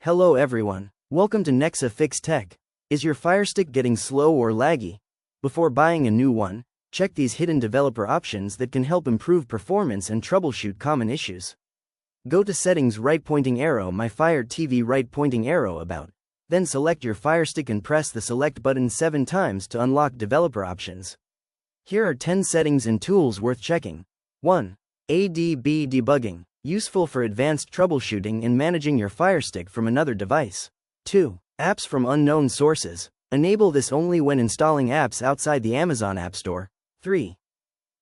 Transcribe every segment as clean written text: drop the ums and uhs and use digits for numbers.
Hello everyone, welcome to Nexafixtech. Is your FireStick getting slow or laggy? Before buying a new one, check these hidden developer options that can help improve performance and troubleshoot common issues. Go to Settings, right pointing arrow, My Fire TV, right pointing arrow, About. Then select your FireStick and press the select button 7 times to unlock developer options. Here are 10 settings and tools worth checking. 1. ADB Debugging. Useful for advanced troubleshooting and managing your FireStick from another device. 2. Apps from unknown sources. Enable this only when installing apps outside the Amazon App Store. 3.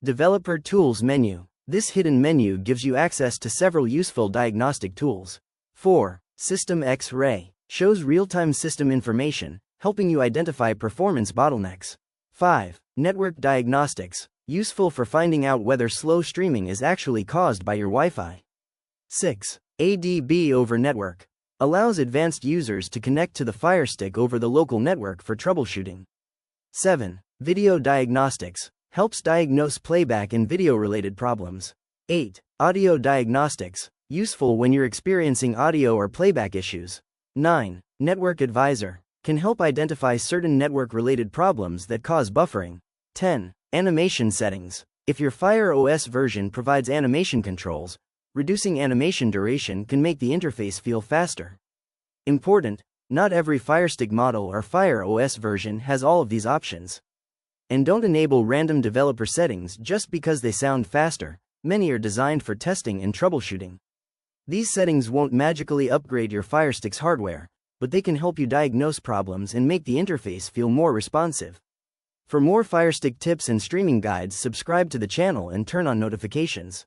Developer Tools menu. This hidden menu gives you access to several useful diagnostic tools. 4. System X-ray. Shows real-time system information, helping you identify performance bottlenecks. 5. Network Diagnostics. Useful for finding out whether slow streaming is actually caused by your Wi-Fi. 6. ADB over network. Allows advanced users to connect to the FireStick over the local network for troubleshooting. 7. Video Diagnostics. Helps diagnose playback and video-related problems. 8. Audio Diagnostics. Useful when you're experiencing audio or playback issues. 9. Network Advisor. Can help identify certain network-related problems that cause buffering. 10. Animation Settings. If your Fire OS version provides animation controls, reducing animation duration can make the interface feel faster. Important: not every FireStick model or Fire OS version has all of these options. And don't enable random developer settings just because they sound faster. Many are designed for testing and troubleshooting. These settings won't magically upgrade your FireStick's hardware, but they can help you diagnose problems and make the interface feel more responsive. For more FireStick tips and streaming guides, subscribe to the channel and turn on notifications.